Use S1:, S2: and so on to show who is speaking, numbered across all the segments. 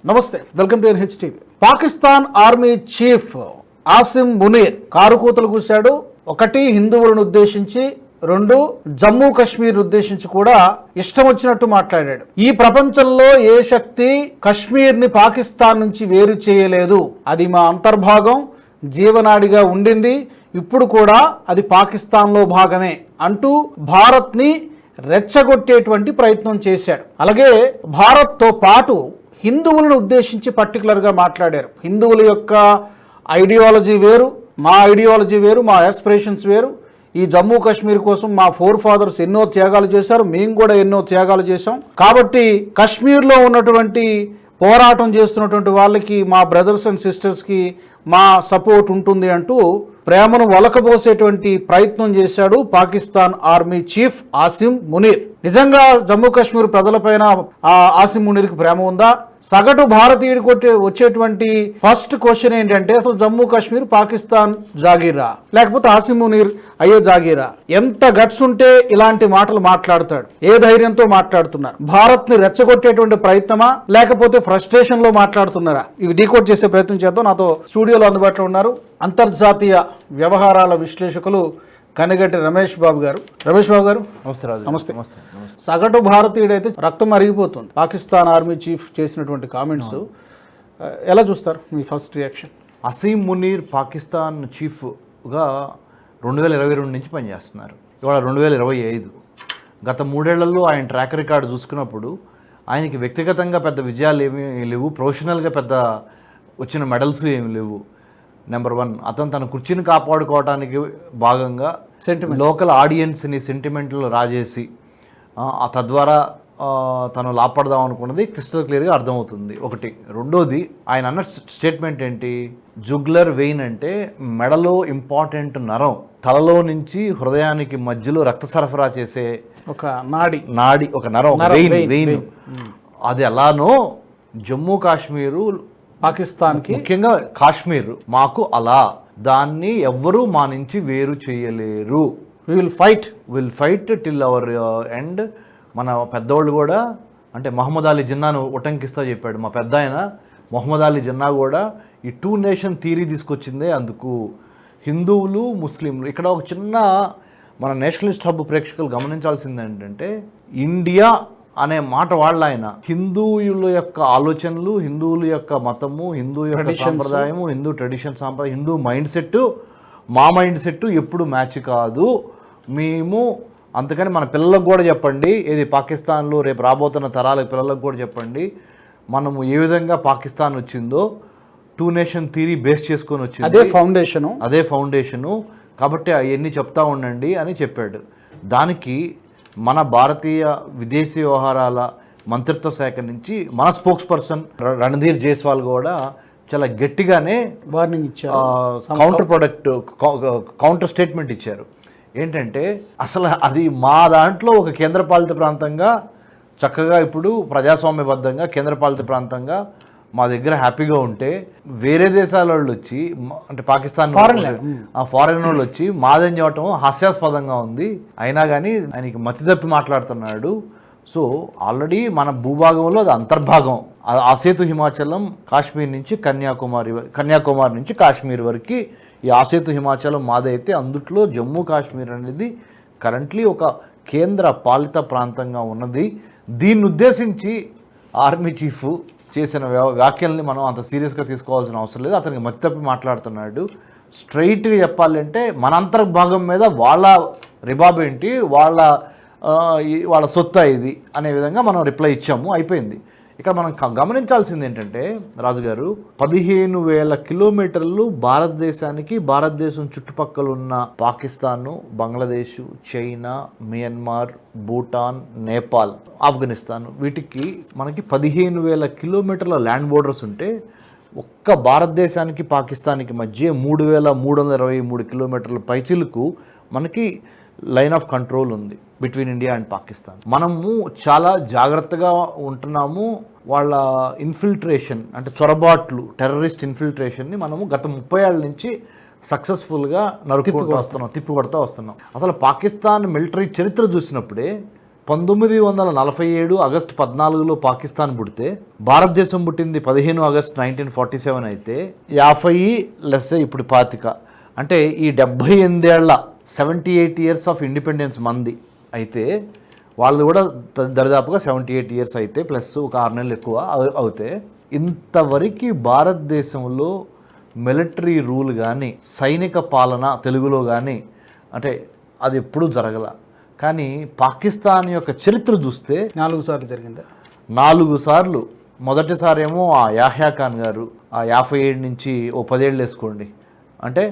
S1: నమస్తే, welcome to NHTV. Pakistan army chief Asim Munir car కూతలు కూశాడు. ఒకటి, హిందువులను ఉద్దేశించి, రెండు, జమ్మూ కాశ్మీర్ ఉద్దేశించి కూడా ఇష్టం వచ్చినట్టు మాట్లాడాడు. ఈ ప్రపంచంలో ఏ శక్తి కశ్మీర్ని పాకిస్తాన్ నుంచి వేరు చేయలేదు. అది మా అంతర్భాగం, జీవనాడిగా ఉండింది, ఇప్పుడు కూడా అది పాకిస్తాన్లో భాగమే అంటూ భారత్ని రెచ్చగొట్టేటువంటి ప్రయత్నం చేశాడు. అలాగే భారత్తో పాటు హిందువులను ఉద్దేశించి పర్టికులర్గా మాట్లాడారు. హిందువుల యొక్క ఐడియాలజీ వేరు, మా ఐడియాలజీ వేరు, మా ఆస్పిరేషన్స్ వేరు. ఈ జమ్మూ కాశ్మీర్ కోసం మా ఫోర్ ఫాదర్స్ ఎన్నో త్యాగాలు చేశారు, మేము కూడా ఎన్నో త్యాగాలు చేశాం. కాబట్టి కాశ్మీర్లో ఉన్నటువంటి పోరాటం చేస్తున్నటువంటి వాళ్ళకి, మా బ్రదర్స్ అండ్ సిస్టర్స్కి మా సపోర్ట్ ఉంటుంది అంటూ ప్రేమను వలకబోసేటువంటి ప్రయత్నం చేశాడు పాకిస్తాన్ ఆర్మీ చీఫ్ ఆసిమ్ మునీర్. నిజంగా జమ్మూ కాశ్మీర్ ప్రజలపైన ఆసిమ్ మునీర్కి ప్రేమ ఉందా? సగటు భారతీయుడికి వచ్చేటువంటి ఫస్ట్ క్వశ్చన్ ఏంటంటే, అసలు జమ్మూ కాశ్మీర్ పాకిస్తాన్ జాగీరా లేకపోతే ఆసిమ్ మునీర్ అయ్యే జాగీరా? ఎంత గట్స్ ఉంటే ఇలాంటి మాటలు మాట్లాడతాడు? ఏ ధైర్యంతో మాట్లాడుతున్నారు? భారత్ ని రెచ్చగొట్టేటువంటి ప్రయత్నమా లేకపోతే ఫ్రస్ట్రేషన్ లో మాట్లాడుతున్నారా? ఇవి డీకోడ్ చేసే ప్రయత్నం చేద్దాం. నాతో స్టూడియోలో అందుబాటులో ఉన్నారు అంతర్జాతీయ వ్యవహారాల విశ్లేషకులు కనిగట్టి రమేష్ బాబు గారు. రమేష్ బాబు గారు నమస్తే. సగటు భారతీయుడైతే రక్తం అరిగిపోతుంది పాకిస్తాన్ ఆర్మీ చీఫ్ చేసినటువంటి కామెంట్స్. ఎలా చూస్తారు? మీ ఫస్ట్ రియాక్షన్?
S2: అసీం మునీర్ పాకిస్తాన్ చీఫ్గా 2022 నుంచి పనిచేస్తున్నారు. ఇవాళ 2025. గత 3 ఏళ్లలో ఆయన ట్రాక్ రికార్డు చూసుకున్నప్పుడు ఆయనకి వ్యక్తిగతంగా పెద్ద విజయాలు ఏమీ లేవు, ప్రొఫెషనల్గా పెద్ద వచ్చిన మెడల్స్ ఏమి లేవు. నెంబర్ 1, అతను తన కుర్చీని కాపాడుకోవడానికి భాగంగా లోకల్ ఆడియన్స్ని సెంటిమెంట్లు రాజేసి తద్వారా తను లాపడదాం అనుకున్నది క్రిస్టల్ క్లియర్గా అర్థమవుతుంది. ఒకటి. రెండోది, ఆయన అన్న స్టేట్మెంట్ ఏంటి? జుగ్లర్ వెయిన్ అంటే మెడలో ఇంపార్టెంట్ నరం, తలలో నుంచి హృదయానికి మధ్యలో రక్త సరఫరా చేసే
S1: ఒక నాడి
S2: ఒక నరం, వెయిన్. అది ఎలానో జమ్మూ కాశ్మీరు
S1: పాకిస్తాన్కి, ముఖ్యంగా
S2: కాశ్మీర్ మాకు అలా, దాన్ని ఎవ్వరూ మా నుంచి వేరు చేయలేరు.
S1: Will
S2: fight till our end. మన పెద్దవాళ్ళు కూడా, అంటే మహమ్మద్ అలీ జిన్నాను ఉటంకిస్తా చెప్పాడు మా పెద్ద ఆయన. మహమ్మద్ అలీ జిన్నా కూడా ఈ 2 నేషన్ థియరీ తీసుకొచ్చిందే అందుకు. హిందువులు, ముస్లింలు. ఇక్కడ ఒక చిన్న మన నేషనలిస్ట్ హబ్ ప్రేక్షకులు గమనించాల్సింది ఏంటంటే, ఇండియా అనే మాట వాళ్ళ ఆయన హిందువుల యొక్క ఆలోచనలు, హిందువుల యొక్క మతము, హిందూ యొక్క సాంప్రదాయము, హిందూ ట్రెడిషన్, సాంప్రదాయం, హిందూ మైండ్ సెట్, మా మైండ్ సెట్ ఎప్పుడు మ్యాచ్ కాదు. మేము అందుకని మన పిల్లలకు కూడా చెప్పండి, ఏది పాకిస్తాన్లో రేపు రాబోతున్న తరాల పిల్లలకు కూడా చెప్పండి, మనము ఏ విధంగా పాకిస్తాన్ వచ్చిందో 2 నేషన్ థియరీ బేస్ చేసుకొని వచ్చింది, అదే ఫౌండేషను. కాబట్టి అవన్నీ చెప్తా ఉండండి అని చెప్పాడు. దానికి మన భారతీయ విదేశీ వ్యవహారాల మంత్రిత్వ శాఖ నుంచి మన స్పోక్స్ పర్సన్ రణధీర్ జైస్వాల్ కూడా చాలా గట్టిగానే
S1: వార్నింగ్ ఇచ్చారు,
S2: కౌంటర్ స్టేట్మెంట్ ఇచ్చారు. ఏంటంటే, అసలు అది మా దాంట్లో ఒక కేంద్రపాలిత ప్రాంతంగా చక్కగా ఇప్పుడు ప్రజాస్వామ్యబద్ధంగా కేంద్రపాలిత ప్రాంతంగా మా దగ్గర హ్యాపీగా ఉంటే, వేరే దేశాల వాళ్ళు వచ్చి, అంటే పాకిస్తాన్ ఫారెన్ వాళ్ళు వచ్చి మాదని చెప్పటం హాస్యాస్పదంగా ఉంది. అయినా కానీ ఆయనకి మతి తప్పి మాట్లాడుతున్నాడు. సో ఆల్రెడీ మన భూభాగంలో అది అంతర్భాగం. ఆసేతు హిమాచలం కాశ్మీర్ నుంచి కన్యాకుమారి నుంచి కాశ్మీర్ వరకు ఈ ఆసేతు హిమాచలం మాదైతే, అందుట్లో జమ్మూ కాశ్మీర్ అనేది కరెంట్లీ ఒక కేంద్ర పాలిత ప్రాంతంగా ఉన్నది. దీన్ని ఉద్దేశించి ఆర్మీ చీఫ్ చేసిన వ్యాఖ్యల్ని మనం అంత సీరియస్గా తీసుకోవాల్సిన అవసరం లేదు. అతనికి మతి తప్పి మాట్లాడుతున్నాడు. స్ట్రైట్గా చెప్పాలంటే మన అంతర్భాగం మీద వాళ్ళ రిబాబ్ ఏంటి, వాళ్ళ సొత్తా ఇది అనే విధంగా మనం రిప్లై ఇచ్చాము, అయిపోయింది. ఇక్కడ మనం గమనించాల్సింది ఏంటంటే, రాజుగారు, 15,000 కిలోమీటర్లు భారతదేశానికి, భారతదేశం చుట్టుపక్కల ఉన్న పాకిస్తాను, బంగ్లాదేశ్, చైనా, మియన్మార్, భూటాన్, నేపాల్, ఆఫ్ఘనిస్తాన్, వీటికి మనకి 15,000 కిలోమీటర్ల ల్యాండ్ బోర్డర్స్ ఉంటే, ఒక్క భారతదేశానికి పాకిస్తాన్కి మధ్య 3,323 కిలోమీటర్ల పైచిలకు మనకి లైన్ ఆఫ్ కంట్రోల్ ఉంది బిట్వీన్ ఇండియా అండ్ పాకిస్తాన్. మనము చాలా జాగ్రత్తగా ఉంటున్నాము. వాళ్ళ ఇన్ఫిల్ట్రేషన్, అంటే చొరబాట్లు, టెర్రరిస్ట్ ఇన్ఫిల్ట్రేషన్ని మనము గత 30 ఏళ్ళ నుంచి సక్సెస్ఫుల్గా తిప్పికొడతా వస్తున్నాం. అసలు పాకిస్తాన్ మిలిటరీ చరిత్ర చూసినప్పుడే 1947 ఆగస్టు 14లో పాకిస్తాన్ పుడితే భారతదేశం పుట్టింది 15 ఆగస్ట్ 1947 అయితే 50 లెస్ ఇప్పుడు 25 అంటే ఈ 78 ఏళ్ల 78 ఇయర్స్ ఆఫ్ ఇండిపెండెన్స్ మంది అయితే వాళ్ళు కూడా దరిదాపుగా 78 ఇయర్స్ అయితే ప్లస్ ఒక 6 నెలలు ఎక్కువ అవుతే ఇంతవరకు భారతదేశంలో మిలిటరీ రూల్ కానీ సైనిక పాలన తెలుగులో కానీ అంటే అది ఎప్పుడూ జరగల. కానీ పాకిస్తాన్ యొక్క చరిత్ర చూస్తే
S1: 4 సార్లు జరిగింది.
S2: 4 సార్లు. మొదటిసారి ఏమో ఆ యాహ్యా ఖాన్ గారు ఆ 57 నుంచి ఓ 10 ఏళ్ళు వేసుకోండి అంటే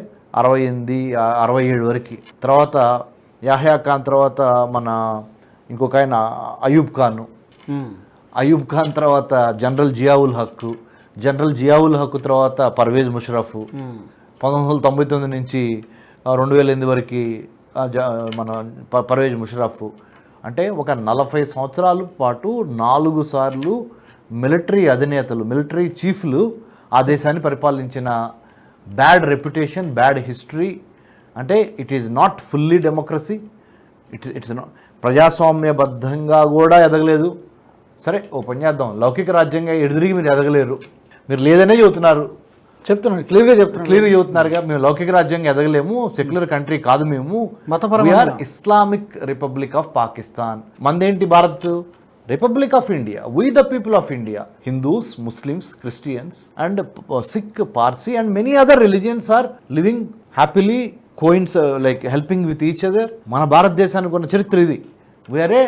S2: 68 67 వరకు. తర్వాత యాహ్యా ఖాన్ తర్వాత మన ఇంకొక ఆయన అయూబ్ ఖాన్ తర్వాత జనరల్ జియావుల్ హక్ తర్వాత పర్వేజ్ ముషరఫ్ 1999 నుంచి 2008 వరకు మన పర్వేజ్ ముషరఫ్. అంటే ఒక 40 సంవత్సరాల పాటు 4 సార్లు మిలిటరీ అధినేతలు మిలిటరీ చీఫ్లు ఆ దేశాన్ని పరిపాలించిన బ్యాడ్ రెప్యుటేషన్ బ్యాడ్ హిస్టరీ. అంటే it is not fully democracy, it's not ప్రజాస్వామ్యబద్ధంగా కూడా ఎదగలేదు. సరే ఓ పని చేద్దాం, లౌకిక రాజ్యంగా ఎదురిగి మీరు ఎదగలేరు, మీరు లేదనే చెబుతున్నారు, క్లియర్గా చెబుతున్నారుగా మేము లౌకిక రాజ్యంగా ఎదగలేము, సెక్యులర్ కంట్రీ కాదు మేము, we are Islamic republic of Pakistan. మందేంటి Bharat republic of India, we the people of India, Hindus Muslims Christians and Sikh Parsi and many other religions are living happily like helping with each other. మన భారతదేశానికి ఉన్న చరిత్ర ఇది. We are a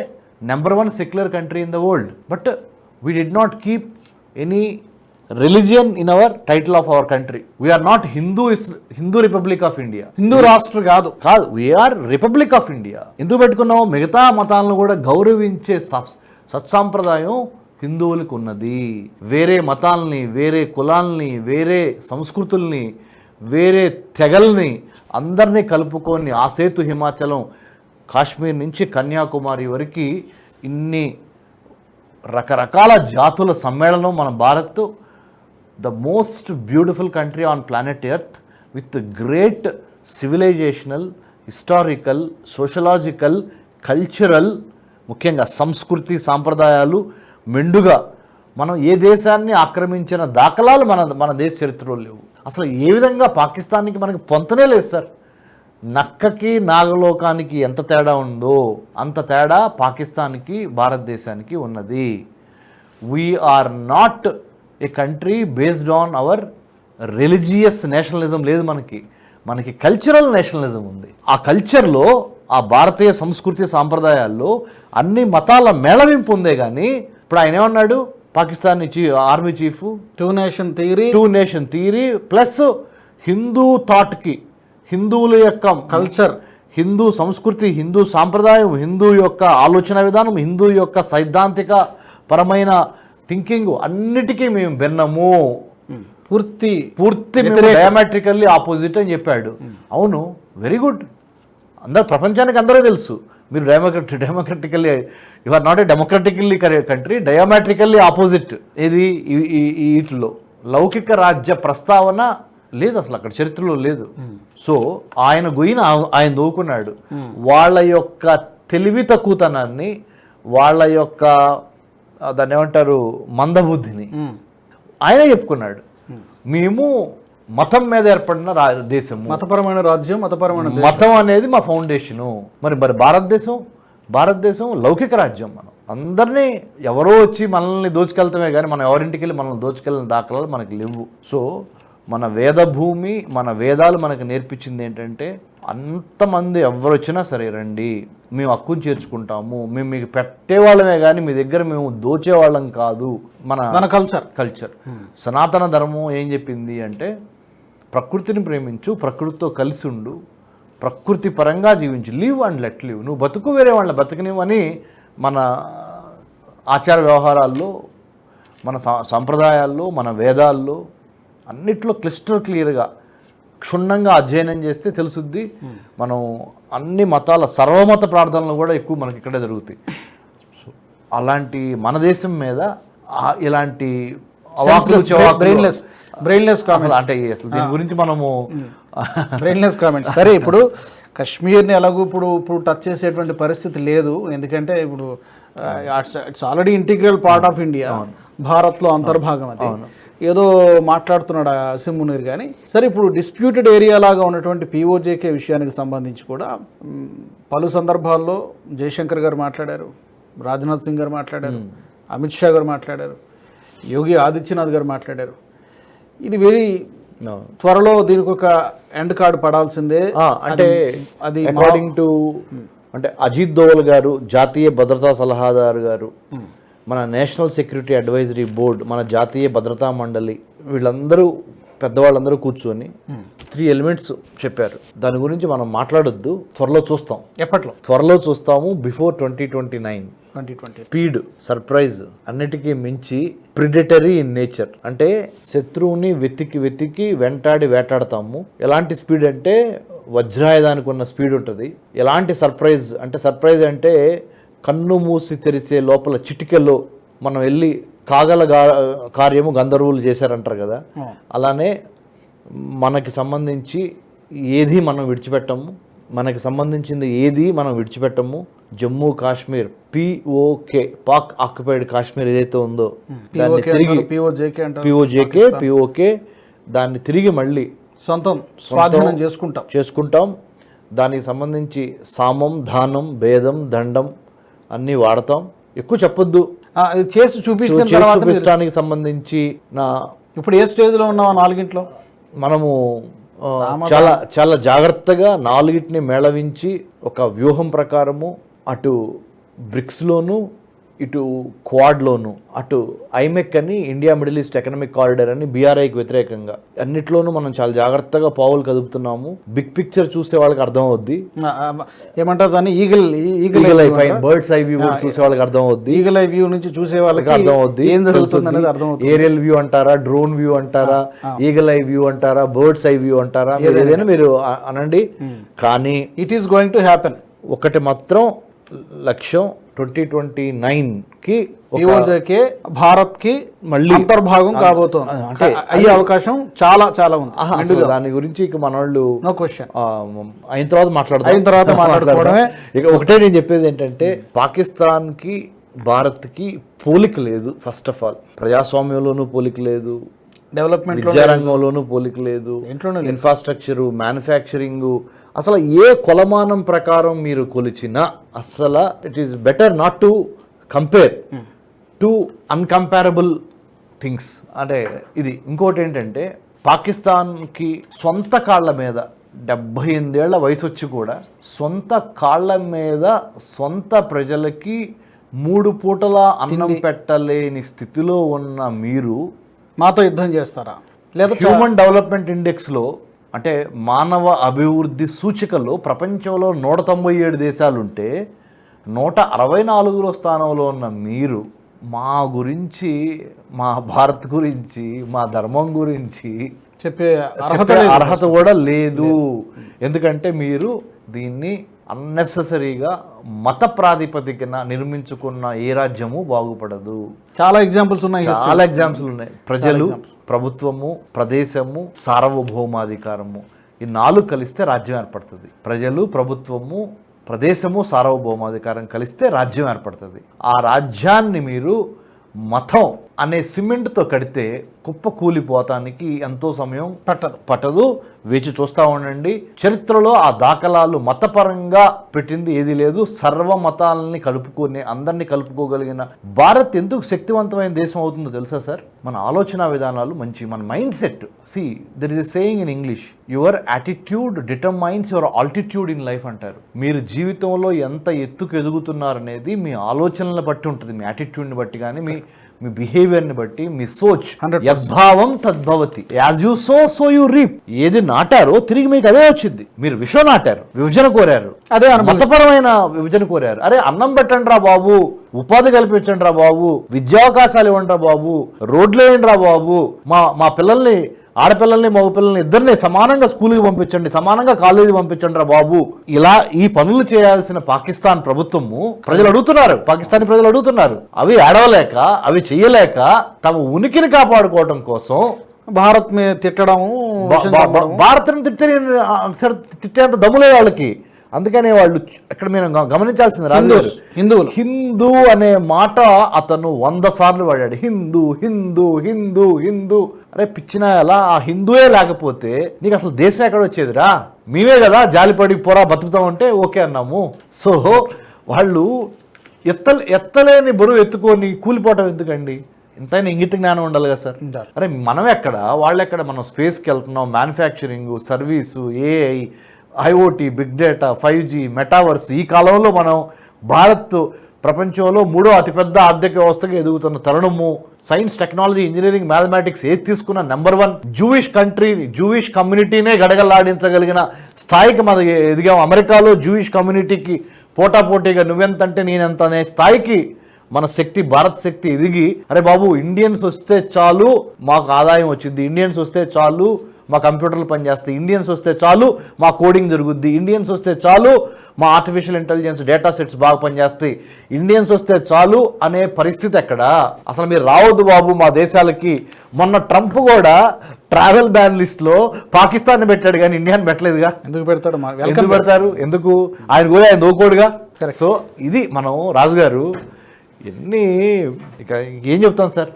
S2: number 1 secular country in the world, but we did not keep any religion in our title of our country. We are not Hindu republic of India,
S1: Hindu రాష్ట్రం కాదు,
S2: we are republic of India. ఎందుకు పెట్టుకున్నావు? మిగతా మతాలను కూడా గౌరవించే సత్సాంప్రదాయం హిందువులకు ఉన్నది. వేరే మతాలని, వేరే కులాలని, వేరే సంస్కృతుల్ని, వేరే తెగల్ని అందరినీ కలుపుకొని ఆ సేతు హిమాచలం కాశ్మీర్ నుంచి కన్యాకుమారి వరకు ఇన్ని రకరకాల జాతుల సమ్మేళనం మన Bharat. The most beautiful country on planet earth with great civilisational, historical, sociological, cultural, ముఖ్యంగా సంస్కృతి సాంప్రదాయాలు మెండుగా మనం ఏ దేశాన్ని ఆక్రమించిన దాఖలాలు మన దేశ చరిత్రలో లేవు. అసలు ఏ విధంగా పాకిస్తాన్కి మనకి పొంతనే లేదు సార్. నక్కకి నాగలోకానికి ఎంత తేడా ఉందో అంత తేడా పాకిస్తాన్కి భారతదేశానికి ఉన్నది. We are not a country based on our religious nationalism లేదు మనకి కల్చరల్ నేషనలిజం ఉంది. ఆ కల్చర్లో ఆ భారతీయ సంస్కృతి సాంప్రదాయాల్లో అన్ని మతాల మేళవింపు ఉందే కానీ ఇప్పుడు ఆయన ఏమన్నాడు Pakistan army chief,
S1: 2 nation theory
S2: plus Hindu థాట్కి, హిందువుల యొక్క కల్చర్, హిందూ సంస్కృతి, హిందూ సాంప్రదాయం, హిందూ యొక్క ఆలోచన విధానం, హిందూ యొక్క సైద్ధాంతిక పరమైన థింకింగ్ అన్నిటికీ మేము భిన్నము, పూర్తి డయామెట్రికల్లీ ఆపోజిట్ అని చెప్పాడు. అవును, వెరీ గుడ్. ప్రపంచానికి అందరూ తెలుసు మీరు democratically you are not a democratically country, diametrically opposite. ఇది వీటిలో లౌకిక రాజ్య ప్రస్తావన లేదు అసలు, అక్కడ చరిత్రలో లేదు. సో ఆయన గొయ్యిన ఆయన దూకున్నాడు. వాళ్ళ యొక్క తెలివి తక్కువతనాన్ని, వాళ్ళ యొక్క దాన్ని ఏమంటారు మందబుద్ధిని ఆయన చెప్పుకున్నాడు. మేము మతం మీద ఏర్పడిన దేశము,
S1: మతపరమైన రాజ్యం,
S2: మతం అనేది మా ఫౌండేషను. మరి భారతదేశం లౌకిక రాజ్యం. మనం అందరినీ ఎవరో వచ్చి మనల్ని దోచుకెళ్తామే కానీ మనం ఎవరింటికి వెళ్ళి మనల్ని దోచుకెళ్ళిన దాఖలాలు మనకి లేవు. సో మన వేదభూమి, మన వేదాలు మనకు నేర్పించింది ఏంటంటే అంతమంది ఎవరు వచ్చినా సరే రండి, మేము హక్కును చేర్చుకుంటాము, మేము మీకు పెట్టేవాళ్ళమే కానీ మీ దగ్గర మేము దోచేవాళ్ళం కాదు. మన కల్చర్ సనాతన ధర్మం ఏం చెప్పింది అంటే ప్రకృతిని ప్రేమించు, ప్రకృతితో కలిసి ఉండు, ప్రకృతి పరంగా జీవించు, లివ్ అండ్ లెట్ లివ్. నువ్వు బతుకు, వేరే వాళ్ళని బతకనివని మన ఆచార వ్యవహారాల్లో, మన సంప్రదాయాల్లో, మన వేదాల్లో అన్నిట్లో క్లియర్గా క్షుణ్ణంగా అధ్యయనం చేస్తే తెలుసుద్ది. మనం అన్ని మతాల సర్వమత ప్రార్థనలు కూడా ఎక్కువ మనకి ఇక్కడే జరుగుతాయి. సో అలాంటి మన దేశం మీద ఇలాంటి
S1: బ్రెయిన్లెస్ కామెంట్స్
S2: అంటే అసలు దీని గురించి మనము
S1: బ్రెయిన్లెస్ కామెంట్స్. సరే, ఇప్పుడు కశ్మీర్ని ఎలాగో ఇప్పుడు టచ్ చేసేటువంటి పరిస్థితి లేదు, ఎందుకంటే ఇప్పుడు it's already integral part of India, భారత్లో అంతర్భాగం అది. ఏదో మాట్లాడుతున్నాడు ఆసిమ్ మునీర్ కానీ. సరే, ఇప్పుడు డిస్ప్యూటెడ్ ఏరియా లాగా ఉన్నటువంటి పిఓజేకే విషయానికి సంబంధించి కూడా పలు సందర్భాల్లో జయశంకర్ గారు మాట్లాడారు, రాజ్నాథ్ సింగ్ గారు మాట్లాడారు, అమిత్ షా గారు మాట్లాడారు, యోగి ఆదిత్యనాథ్ గారు మాట్లాడారు. ఇది వెరీ త్వరలో దీనికి ఒక ఎండ్ కార్డు పడాల్సిందే.
S2: అంటే అది అకార్డింగ్ టు అంటే అజిత్ దోవల్ గారు, జాతీయ భద్రతా సలహాదారు గారు, మన నేషనల్ సెక్యూరిటీ అడ్వైజరీ బోర్డ్, మన జాతీయ భద్రతా మండలి, వీళ్ళందరూ పెద్దవాళ్ళందరూ కూర్చొని 3 ఎలిమెంట్స్ చెప్పారు. దాని గురించి మనం మాట్లాడొద్దు, త్వరలో చూస్తాం.
S1: ఎప్పట్లో?
S2: త్వరలో చూస్తాము, బిఫోర్ 2029. స్పీడ్, సర్ప్రైజ్, అన్నిటికీ మించి ప్రిడేటరీ ఇన్ నేచర్. అంటే శత్రువుని వెతికి వెంటాడి వేటాడతాము. ఎలాంటి స్పీడ్ అంటే వజ్రాయుధానికి ఉన్న స్పీడ్ ఉంటుంది. ఎలాంటి సర్ప్రైజ్ అంటే కన్ను మూసి తెరిసే లోపల చిటికెలో మనం వెళ్ళి కాగల కార్యము గంధర్వులు చేశారంటారు కదా, అలానే మనకి సంబంధించి ఏది మనం విడిచిపెట్టము, మనకి సంబంధించింది ఏది మనం విడిచిపెట్టము. జమ్మూ కాశ్మీర్ పిఓకే, పాక్ ఆక్యుపైడ్ కాశ్మీర్ ఏదైతే ఉందో దాన్ని తిరిగి పిఓకే దాన్ని తిరిగి మళ్ళీ
S1: సొంతం స్వాధీనం
S2: చేసుకుంటాం. దానికి సంబంధించి సామం, దానం, భేదం, దండం అన్నీ వాడతాం. ఎక్కువ చెప్పొద్దు,
S1: చేసి
S2: చూపించడానికి సంబంధించి
S1: ఇప్పుడు ఏ స్టేజ్లో ఉన్నావు? 4
S2: మనము చాలా చాలా జాగ్రత్తగా 4 మేళవించి ఒక వ్యూహం ప్రకారము అటు బ్రిక్స్లోను, ఇటు క్వాడ్లోను, అటు ఐమెక్ అని India middle east economic corridor అని బీఆర్ఐకి వ్యతిరేకంగా అన్నిట్లోనూ మనం చాలా జాగ్రత్తగా పావులు కదుపుతున్నాము. బిగ్ పిక్చర్ చూసే వాళ్ళకి అర్థం అవుద్ది.
S1: ఏమంటారు దాన్ని?
S2: ఈగల్ ఐ పైన బర్డ్స్ ఐ వ్యూ చూసే వాళ్ళకి అర్థం అవుద్ది.
S1: ఈగల్ ఐ వ్యూ నుంచి చూసే వాళ్ళకి అర్థం అవుద్ది. ఏం జరుగుతుంది అనేది అర్థం అవుతుంది.
S2: ఏరియల్ వ్యూ అంటారా, డ్రోన్ వ్యూ అంటారా, ఈగల్ ఐ వ్యూ అంటారా, బర్డ్స్ ఐ వ్యూ అంటారా, ఏదైనా మీరు అనండి. కానీ
S1: it is going to happen.
S2: ఒకటి మాత్రం లక్ష్యం, 2029కి
S1: భారత్ కి మళ్ళీ అంతర్భాగం కాబోతోంది. అంటే అయ్యే అవకాశం చాలా చాలా ఉంది.
S2: దాని గురించి ఇక మన వాళ్ళు
S1: నో క్వశ్చన్
S2: అయిన తర్వాత మాట్లాడుకోవడమే. ఇక ఒకటే నేను చెప్పేది ఏంటంటే, పాకిస్తాన్ కి భారత్ కి పోలిక లేదు. ఫస్ట్ ఆఫ్ ఆల్ ప్రజాస్వామ్యంలోనూ పోలిక లేదు,
S1: డెవలప్మెంట్
S2: విద్యారంగంలోనూ పోలిక లేదు, ఇన్ఫ్రాస్ట్రక్చరు, మ్యానుఫ్యాక్చరింగ్, అసలు ఏ కొలమానం ప్రకారం మీరు కొలిచినా అసలు it is better not to compare to uncomparable things. అంటే ఇది ఇంకోటి ఏంటంటే, పాకిస్తాన్కి సొంత కాళ్ళ మీద 78 ఏళ్ల వయసు వచ్చి కూడా సొంత కాళ్ళ మీద సొంత ప్రజలకి 3 పూటల అన్నం పెట్టలేని స్థితిలో ఉన్న మీరు
S1: మాతో యుద్ధం చేస్తారా? లేదా
S2: హ్యూమన్ డెవలప్మెంట్ ఇండెక్స్లో, అంటే మానవ అభివృద్ధి సూచికలో ప్రపంచంలో 197 దేశాలుంటే 164 స్థానంలో ఉన్న మీరు మా గురించి, మా భారత్ గురించి, మా ధర్మం గురించి
S1: చెప్పే
S2: అర్హత కూడా లేదు. ఎందుకంటే మీరు దీన్ని అన్నెసెసరీగా మత ప్రాతిపదికన నిర్మించుకున్న ఏ రాజ్యము బాగుపడదు.
S1: చాలా ఎగ్జాంపుల్స్
S2: ఉన్నాయి. ప్రజలు, ప్రభుత్వము, ప్రదేశము, సార్వభౌమాధికారము, ఈ 4 కలిస్తే రాజ్యం ఏర్పడుతుంది. ప్రజలు, ప్రభుత్వము, ప్రదేశము, సార్వభౌమాధికారం కలిస్తే రాజ్యం ఏర్పడుతుంది. ఆ రాజ్యాన్ని మీరు మతం అనే సిమెంట్తో కడితే కుప్ప కూలిపోతానికి ఎంతో సమయం పట్టదు. వేచి చూస్తూ ఉండండి. చరిత్రలో ఆ దాఖలాలు మతపరంగా పెట్టింది ఏది లేదు. సర్వ మతాలని కలుపుకొని అందరినీ కలుపుకోగలిగిన భారత్ ఎందుకు శక్తివంతమైన దేశం అవుతుందో తెలుసా సార్? మన ఆలోచన విధానాలు మంచి, మన mind set. See there is a saying in English, your attitude determines your altitude in life అంటారు. మీరు జీవితంలో ఎంత ఎత్తుకు ఎదుగుతున్నారనేది మీ ఆలోచనలను బట్టి ఉంటుంది, మీ యాటిట్యూడ్ని బట్టి కానీ, మీ బిహేవియర్ని బట్టి, మీ సోచ్. యద్భావం తద్భవతి, as you sow you reap. ఏది నాటారో తిరిగి మీకు అదే వచ్చింది. మీరు విషం నాటారు, విభజన కోరారు, అదే మతపరమైన విభజన కోరారు. అరే అన్నం పెట్టండి రా బాబు, ఉపాధి కల్పించండి రా బాబు, విద్యావకాశాలు ఇవ్వండి రా బాబు, రోడ్లు వేయండి రా బాబు, మా పిల్లల్ని, ఆడపిల్లల్ని మగపిల్లల్ని ఇద్దరిని సమానంగా స్కూల్కి పంపించండి, సమానంగా కాలేజీకి పంపించండి రా బాబు. ఇలా ఈ పనులు చేయాల్సిన పాకిస్తాన్ ప్రభుత్వము ప్రజలు అడుగుతున్నారు, పాకిస్తానీ ప్రజలు అడుగుతున్నారు. అవి ఏడవలేక, అవి చెయ్యలేక తమ ఉనికిని కాపాడుకోవడం కోసం
S1: భారత్ మీద తిట్టడము, విషం చల్లడము.
S2: భారత్ని తిట్టేంత దమ్ములే వాళ్ళకి. అందుకనే వాళ్ళు ఇక్కడ మేము గమనించాల్సింది
S1: హిందువులు
S2: హిందూ అనే మాట అతను 100 సార్లు వాడాడు. హిందూ హిందూ హిందూ హిందూ. అరే పిచ్చిన ఎలా ఆ హిందూయే లేకపోతే నీకు అసలు దేశం ఎక్కడ వచ్చేదిరా? మేమే కదా జాలిపడి పోరా బతుకుతామంటే ఓకే అన్నాము. సో వాళ్ళు ఎత్తలేని బరువు ఎత్తుకొని కూలిపోవటం ఎందుకండి? ఇంతైనా ఇంగిత జ్ఞానం ఉండాలి కదా సార్. అరే మనం ఎక్కడ వాళ్ళు ఎక్కడ? మనం స్పేస్కి వెళ్తున్నాం, manufacturing, service, AI, IoT, big data, 5G, metaverse. ఈ కాలంలో మనం భారత్ ప్రపంచంలో 3వ అతిపెద్ద ఆర్థిక వ్యవస్థగా ఎదుగుతున్న తరుణము. సైన్స్, టెక్నాలజీ, ఇంజనీరింగ్, మ్యాథమెటిక్స్ ఏది తీసుకున్న నెంబర్ 1 జూయిష్ కంట్రీ, జూయిష్ కమ్యూనిటీనే గడగలాడించగలిగిన స్థాయికి మనం ఎదిగాం. అమెరికాలో జూయిష్ కమ్యూనిటీకి పోటాపోటీగా నువ్వెంతంటే నేనెంత అనే స్థాయికి మన శక్తి, భారత్ శక్తి ఎదిగి, అరే బాబు ఇండియన్స్ వస్తే చాలు మాకు ఆదాయం వచ్చింది, ఇండియన్స్ వస్తే చాలు మా కంప్యూటర్లు పనిచేస్తాయి, ఇండియన్స్ వస్తే చాలు మా కోడింగ్ జరుగుద్ది, ఇండియన్స్ వస్తే చాలు మా ఆర్టిఫిషియల్ ఇంటెలిజెన్స్ డేటా సెట్స్ బాగా పనిచేస్తాయి, ఇండియన్స్ వస్తే చాలు అనే పరిస్థితి ఎక్కడ? అసలు మీరు రావద్దు బాబు మా దేశాలకి. మొన్న ట్రంప్ కూడా ట్రావెల్ బ్యాన్ లిస్ట్లో పాకిస్తాన్ పెట్టాడు కానీ ఇండియాని పెట్టలేదుగా.
S1: ఎందుకు పెడతాడు?
S2: ఎందుకు పెడతారు? ఎందుకు? ఆయన కూడా ఆయన దోకోడుగా. సో ఇది మనం రాజుగారు ఎన్ని ఇక ఏం చెప్తాం sir.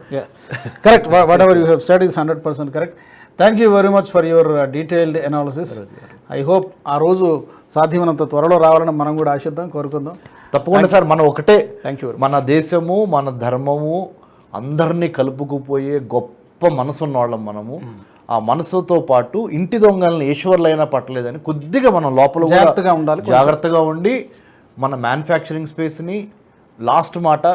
S1: Correct. What ever you have said is 100% correct. Thank you very much for your detailed analysis. I hope ఆ రోజు సాధ్యమైనంత త్వరలో రావాలని మనం కూడా ఆశిద్దాం, కోరుకుందాం.
S2: తప్పకుండా సార్. మనం ఒకటే,
S1: థ్యాంక్ యూ.
S2: మన దేశము, మన ధర్మము అందరినీ కలుపుకుపోయే గొప్ప మనసు ఉన్నవాళ్ళం మనము. ఆ మనసుతో పాటు ఇంటి దొంగలను ఈశ్వర్లైనా పట్టలేదని కొద్దిగా మనం లోపల
S1: జాగ్రత్తగా ఉండాలి,
S2: జాగ్రత్తగా ఉండి మన మ్యానుఫ్యాక్చరింగ్ స్పేస్ని లాస్ట్ మాట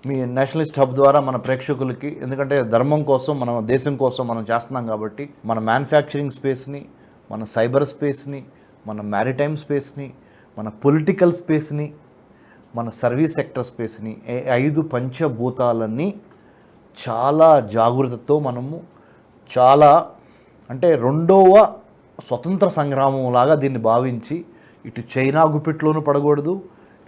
S2: మీ నేషనలిస్ట్ హబ్ ద్వారా మన ప్రేక్షకులకి, ఎందుకంటే ధర్మం కోసం, మన దేశం కోసం మనం చేస్తున్నాం కాబట్టి మన మ్యానుఫ్యాక్చరింగ్ స్పేస్ని, మన సైబర్ స్పేస్ని, మన మ్యారిటైమ్ స్పేస్ని, మన పొలిటికల్ స్పేస్ని, మన సర్వీస్ సెక్టర్ స్పేస్ని, 5 పంచభూతాలన్నీ చాలా జాగ్రత్తతో మనము చాలా అంటే 2వ స్వతంత్ర సంగ్రామం లాగా దీన్ని భావించి ఇటు చైనా గుప్పిట్లోనూ పడకూడదు,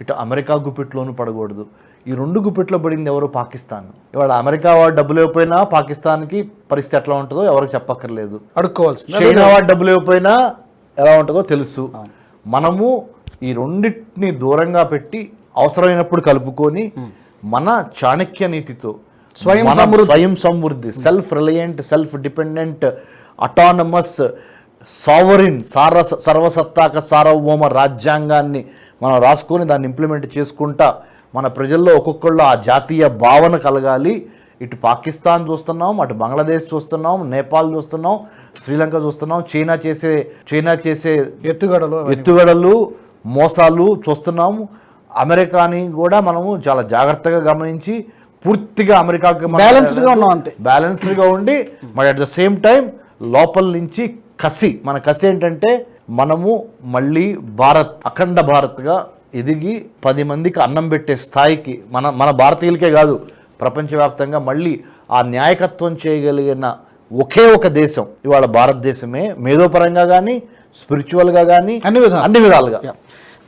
S2: ఇటు అమెరికా గుప్పిట్లోనూ పడకూడదు. ఈ 2 గుప్పిట్లో పడింది ఎవరు? పాకిస్తాన్. ఇవాళ అమెరికా వాడు డబ్బులు ఇవ్వకపోయినా పాకిస్తాన్కి పరిస్థితి ఎట్లా ఉంటుందో ఎవరికి చెప్పక్కర్లేదు.
S1: అడుక్కోవాల్సి.
S2: చైనా వాడు డబ్బులు ఇవ్వకపోయినా ఎలా ఉంటుందో తెలుసు. మనము ఈ రెండింటిని దూరంగా పెట్టి అవసరమైనప్పుడు కలుపుకొని మన చాణక్య నీతితో స్వయం సమృద్ధి, self reliant, self dependent, autonomous, sovereign, సర్వసత్తాక సార్వభౌమ రాజ్యాంగాన్ని మనం రాసుకొని దాన్ని ఇంప్లిమెంట్ చేసుకుంటా మన ప్రజల్లో ఒక్కొక్కళ్ళు ఆ జాతీయ భావన కలగాలి. ఇటు పాకిస్తాన్ చూస్తున్నాం, అటు బంగ్లాదేశ్ చూస్తున్నాం, నేపాల్ చూస్తున్నాం, శ్రీలంక చూస్తున్నాం, చైనా చేసే ఎత్తుగడలు మోసాలు చూస్తున్నాము. అమెరికాని కూడా మనము చాలా జాగ్రత్తగా గమనించి పూర్తిగా అమెరికాకి బ్యాలెన్స్డ్గా ఉండి మరి అట్ ద సేమ్ టైం లోపల నుంచి కసి, మన కసి ఏంటంటే మనము మళ్ళీ భారత్, అఖండ భారత్గా ఎదిగి 10 మందికి అన్నం పెట్టే స్థాయికి మన భారతీయులకే కాదు ప్రపంచవ్యాప్తంగా మళ్ళీ ఆ న్యాయకత్వం చేయగలిగిన ఒకే ఒక దేశం ఇవాళ భారతదేశమే. మేధోపరంగా కానీ, స్పిరిచువల్గా కానీ, అన్ని విధాలుగా.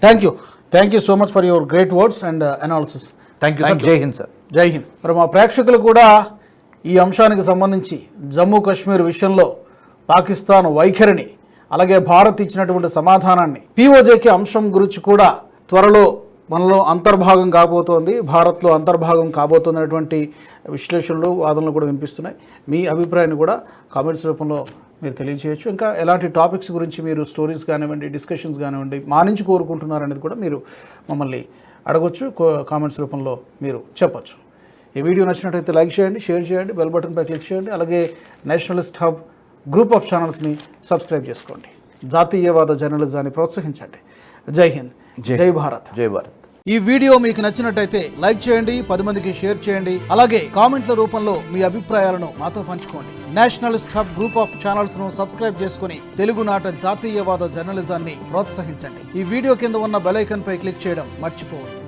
S1: Thank you so much for your great words and analysis.
S2: Thank you sir. జై హింద్ సార్.
S1: జై హింద్. మరి మా ప్రేక్షకులు కూడా ఈ అంశానికి సంబంధించి జమ్మూ కాశ్మీర్ విషయంలో పాకిస్తాన్ వైఖరిని, అలాగే భారత్ ఇచ్చినటువంటి సమాధానాన్ని, పిఓజేకి అంశం గురించి కూడా త్వరలో మనలో అంతర్భాగం కాబోతోంది, భారత్లో అంతర్భాగం కాబోతుంది అనేటువంటి విశ్లేషణలు, వాదనలు కూడా వినిపిస్తున్నాయి. మీ అభిప్రాయాన్ని కూడా కామెంట్స్ రూపంలో మీరు తెలియజేయచ్చు. ఇంకా ఎలాంటి టాపిక్స్ గురించి మీరు స్టోరీస్ కానివ్వండి, డిస్కషన్స్ కానివ్వండి మా నుంచి కోరుకుంటున్నారనేది కూడా మీరు మమ్మల్ని అడగొచ్చు, కామెంట్స్ రూపంలో మీరు చెప్పచ్చు. ఈ వీడియో నచ్చినట్లయితే లైక్ చేయండి, షేర్ చేయండి, బెల్ బటన్పై క్లిక్ చేయండి. అలాగే నేషనలిస్ట్ హబ్ గ్రూప్ ఆఫ్ ఛానల్స్ని సబ్స్క్రైబ్ చేసుకోండి. జాతీయవాద జర్నలిజాన్ని ప్రోత్సహించండి. జై హింద్, జై భారత్.
S2: జై భారత్.
S1: ఈ వీడియో మీకు నచ్చినట్టయితే లైక్ చేయండి, 10 మందికి షేర్ చేయండి. అలాగే కామెంట్ల రూపంలో మీ అభిప్రాయాలను మాతో పంచుకోండి. Nationalist hub group of channels ను సబ్స్క్రైబ్ చేసుకుని తెలుగునాట జాతీయవాద జర్నలిజాన్ని ప్రోత్సహించండి. ఈ వీడియో కింద ఉన్న బెల్ ఐకాన్ పై క్లిక్ చేయడం మర్చిపోవద్దు.